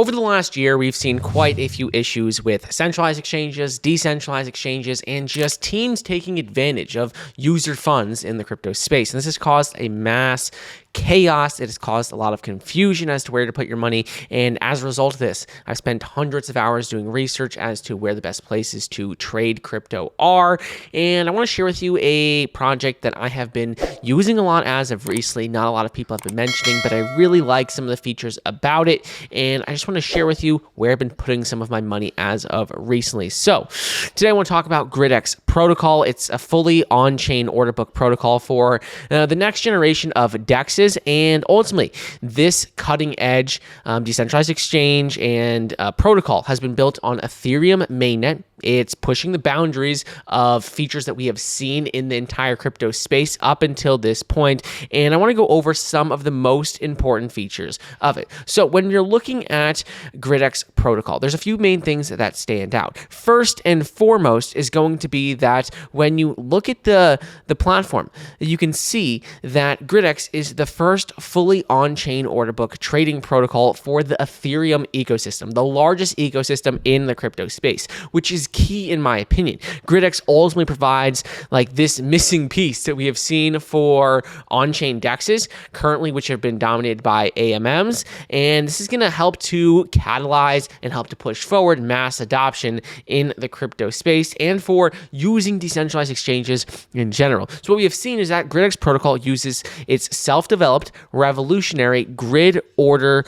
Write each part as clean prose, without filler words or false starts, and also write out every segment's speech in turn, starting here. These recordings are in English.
Over the last year, we've seen quite a few issues with centralized exchanges, decentralized exchanges, and just teams taking advantage of user funds in the crypto space. And this has caused a mass chaos. It has caused a lot of confusion as to where to put your money. And as a result of this, I've spent hundreds of hours doing research as to where the best places to trade crypto are. And I want to share with you a project that I have been using a lot as of recently. Not a lot of people have been mentioning, but I really like some of the features about it. And I just want to share with you where I've been putting some of my money as of recently. So today I want to talk about Gridex Protocol. It's a fully on-chain order book protocol for the next generation of DEXs. And ultimately, this cutting-edge decentralized exchange and protocol has been built on Ethereum mainnet. It's pushing the boundaries of features that we have seen in the entire crypto space up until this point. And I want to go over some of the most important features of it. So when you're looking at Gridex Protocol, there's a few main things that stand out. First and foremost is going to be that when you look at the platform, you can see that Gridx is the first fully on-chain order book trading protocol for the Ethereum ecosystem, the largest ecosystem in the crypto space, which is key in my opinion. Gridx ultimately provides like this missing piece that we have seen for on-chain DEXs currently, which have been dominated by AMMs, and this is going to help to catalyze and help to push forward mass adoption in the crypto space and for using decentralized exchanges in general. So what we have seen is that Gridex Protocol uses its self-developed revolutionary grid order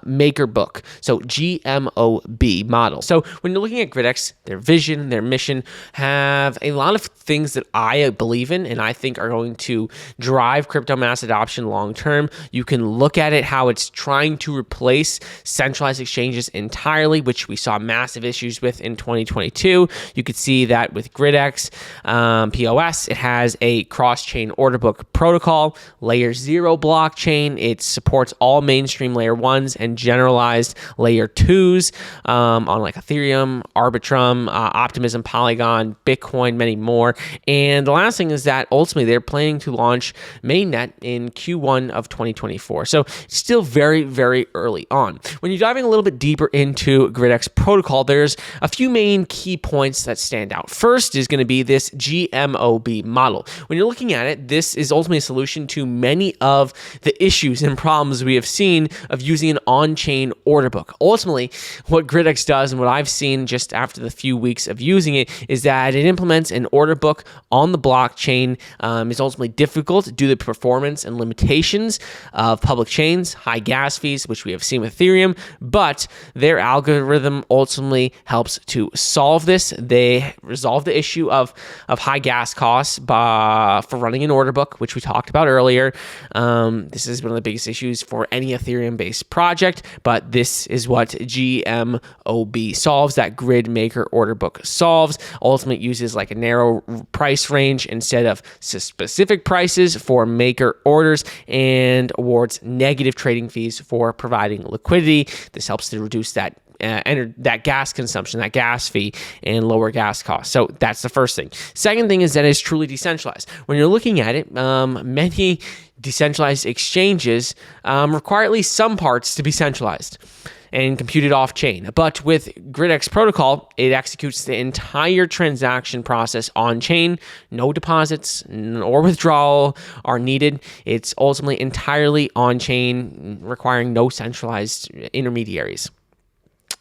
maker book, so GMOB model. So when you're looking at Gridx, their vision, their mission have a lot of things that I believe in and I think are going to drive crypto mass adoption long term. You can look at it how it's trying to replace centralized exchanges entirely, which we saw massive issues with in 2022. You could see that with Gridx POS, it has a cross-chain order book protocol, layer 0 blockchain. It supports all mainstream layer 1s and generalized layer 2s on like Ethereum, Arbitrum, Optimism, Polygon, Bitcoin, many more. And the last thing is that ultimately they're planning to launch mainnet in Q1 of 2024. So still very, very early on. When you're diving a little bit deeper into Gridex Protocol, there's a few main key points that stand out. First is going to be this GMOB model. When you're looking at it, this is ultimately a solution to many of the issues and problems we have seen of using an on-chain order book. Ultimately, what Gridx does and what I've seen just after the few weeks of using it is that it implements an order book on the blockchain. Is ultimately difficult due to the performance and limitations of public chains, high gas fees, which we have seen with Ethereum, but their algorithm ultimately helps to solve this. They resolve the issue of high gas costs for running an order book, which we talked about earlier. This is one of the biggest issues for any Ethereum-based project, but this is what GMOB solves, that grid maker order book solves. Ultimately, it uses like a narrow price range instead of specific prices for maker orders and awards negative trading fees for providing liquidity. This helps to reduce that gas consumption, that gas fee, and lower gas costs. So that's the first thing. Second thing is that it's truly decentralized. When you're looking at it, many decentralized exchanges require at least some parts to be centralized and computed off-chain. But with Gridex Protocol, it executes the entire transaction process on-chain. No deposits or withdrawal are needed. It's ultimately entirely on-chain, requiring no centralized intermediaries.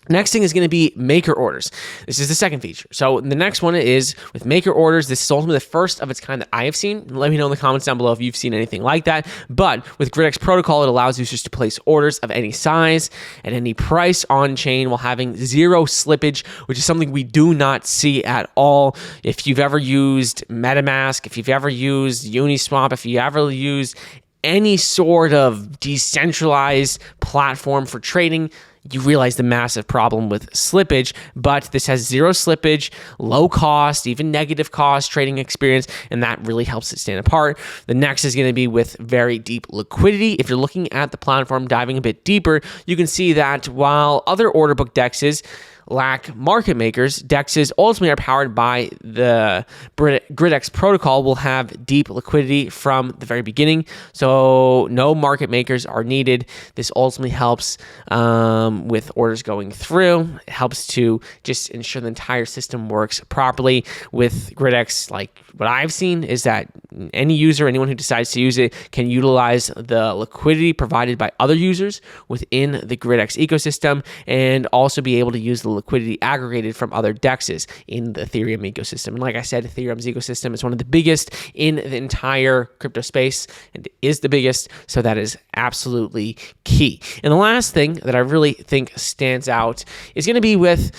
Next thing is going to be maker orders. This is the second feature. So the next one is with maker orders. This is ultimately the first of its kind that I have seen. Let me know in the comments down below if you've seen anything like that. But with Gridex Protocol, it allows users to place orders of any size at any price on chain while having zero slippage, which is something we do not see at all. If you've ever used MetaMask, if you've ever used Uniswap, if you ever used any sort of decentralized platform for trading, you realize the massive problem with slippage, but this has zero slippage, low cost, even negative cost trading experience, and that really helps it stand apart. The next is going to be with very deep liquidity. If you're looking at the platform, diving a bit deeper, you can see that while other order book DEXs lack market makers, DEXs ultimately are powered by the Gridex Protocol, will have deep liquidity from the very beginning, so no market makers are needed. This ultimately helps with orders going through. It helps to just ensure the entire system works properly. With Gridx, like what I've seen is that any user, anyone who decides to use it, can utilize the liquidity provided by other users within the Gridx ecosystem, and also be able to use the liquidity aggregated from other DEXs in the Ethereum ecosystem. And like I said, Ethereum's ecosystem is one of the biggest in the entire crypto space, and is the biggest, so that is absolutely key. And the last thing that I really think stands out is going to be with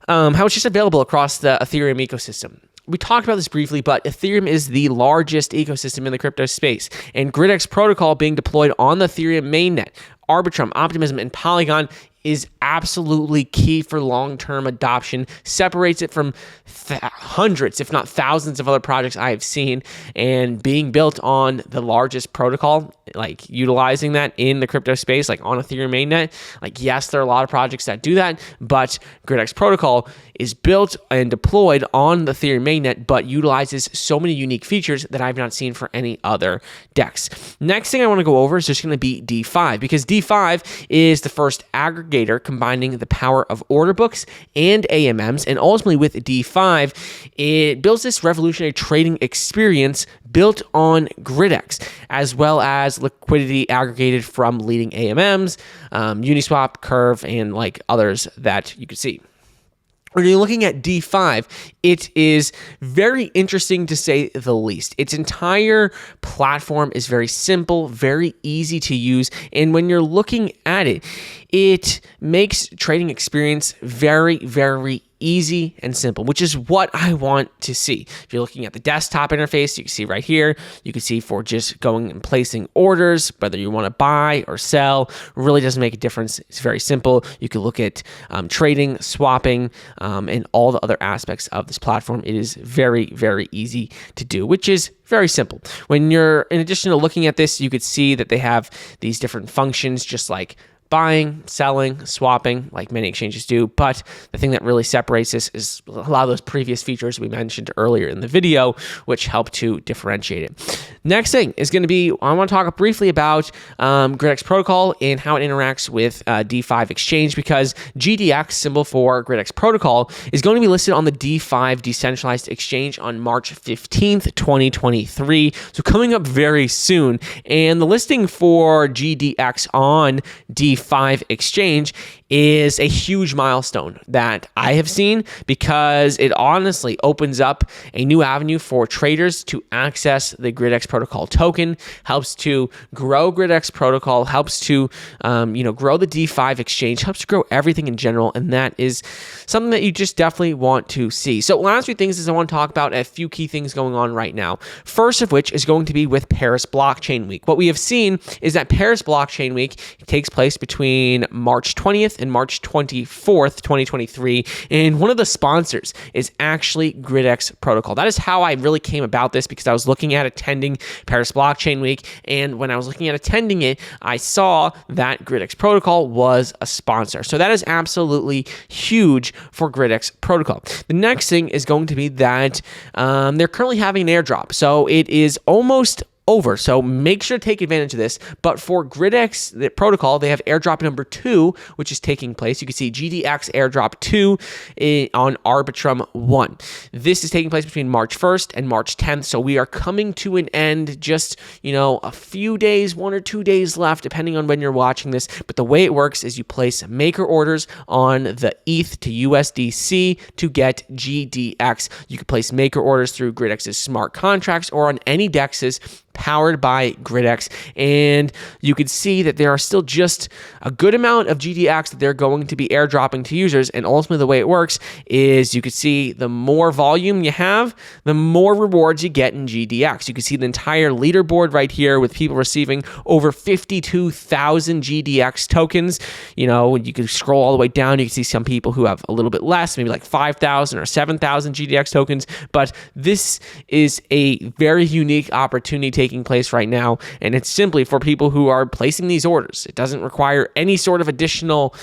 how it's just available across the Ethereum ecosystem. We talked about this briefly, but Ethereum is the largest ecosystem in the crypto space, and Gridex Protocol being deployed on the Ethereum mainnet, Arbitrum, Optimism, and Polygon is absolutely key for long-term adoption, separates it from hundreds, if not thousands of other projects I have seen, and being built on the largest protocol, like utilizing that in the crypto space, like on Ethereum mainnet. Like, yes, there are a lot of projects that do that, but Gridex Protocol is built and deployed on the Ethereum mainnet, but utilizes so many unique features that I've not seen for any other DEX. Next thing I want to go over is just going to be D5, because D5 is the first aggregator combining the power of order books and AMMs, and ultimately with D5, it builds this revolutionary trading experience built on Gridx, as well as liquidity aggregated from leading AMMs, Uniswap, Curve, and like others that you can see. When you're looking at D5, it is very interesting to say the least. Its entire platform is very simple, very easy to use, and when you're looking at it, it makes trading experience very, very easy and simple, which is what I want to see. If you're looking at the desktop interface, you can see right here, you can see for just going and placing orders, whether you want to buy or sell, really doesn't make a difference. It's very simple. You can look at trading, swapping, and all the other aspects of this platform. It is very, very easy to do, which is very simple. When you're, in addition to looking at this, you could see that they have these different functions, just like buying, selling, swapping, like many exchanges do. But the thing that really separates this is a lot of those previous features we mentioned earlier in the video, which help to differentiate it. Next thing is going to be, I want to talk briefly about Gridex Protocol and how it interacts with D5 Exchange, because GDX, symbol for Gridex Protocol, is going to be listed on the D5 Decentralized Exchange on March 15th, 2023. So coming up very soon. And the listing for GDX on D5 Exchange is a huge milestone that I have seen, because it honestly opens up a new avenue for traders to access the Gridex Protocol token, helps to grow Gridex Protocol, helps to grow the D5 exchange, helps to grow everything in general, and that is something that you just definitely want to see. So last few things is I want to talk about a few key things going on right now. First of which is going to be with Paris Blockchain Week. What we have seen is that Paris Blockchain Week takes place between March 20th and March 24th, 2023, and one of the sponsors is actually Gridex Protocol. That is how I really came about this, because I was looking at attending Paris Blockchain Week, and when I was looking at attending it, I saw that Gridex Protocol was a sponsor. So that is absolutely huge for Gridex Protocol. The next thing is going to be that they're currently having an airdrop. So it is almost over, so make sure to take advantage of this. But for Gridex the protocol, they have airdrop number 2, which is taking place. You can see GDX airdrop 2 on Arbitrum 1. This is taking place between March 1st and March 10th, so we are coming to an end. Just a few days, 1 or 2 days left, depending on when you're watching this. But the way it works is you place maker orders on the ETH to USDC to get GDX. You can place maker orders through Gridex's smart contracts or on any DEXs powered by Gridx, and you can see that there are still just a good amount of GDX that they're going to be airdropping to users. And ultimately the way it works is you can see the more volume you have, the more rewards you get in GDX. You can see the entire leaderboard right here with people receiving over 52,000 GDX tokens. You can scroll all the way down, you can see some people who have a little bit less, maybe like 5,000 or 7,000 GDX tokens. But this is a very unique opportunity taking place right now, and it's simply for people who are placing these orders. It doesn't require any sort of additional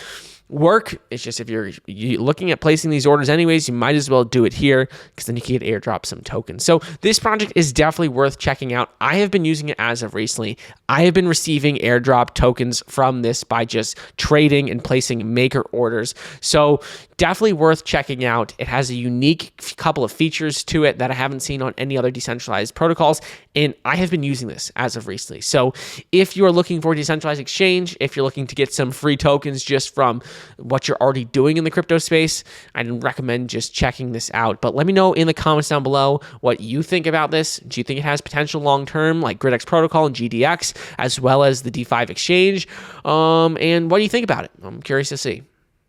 work. It's just if you're looking at placing these orders anyways, you might as well do it here because then you can get airdrop some tokens. So this project is definitely worth checking out. I have been using it as of recently. I have been receiving airdrop tokens from this by just trading and placing maker orders. So definitely worth checking out. It has a unique couple of features to it that I haven't seen on any other decentralized protocols, and I have been using this as of recently. So if you're looking for a decentralized exchange, if you're looking to get some free tokens just from what you're already doing in the crypto space, I'd recommend just checking this out. But let me know in the comments down below what you think about this. Do you think it has potential long-term like Gridex Protocol and GDX, as well as the D5 exchange? And what do you think about it? I'm curious to see.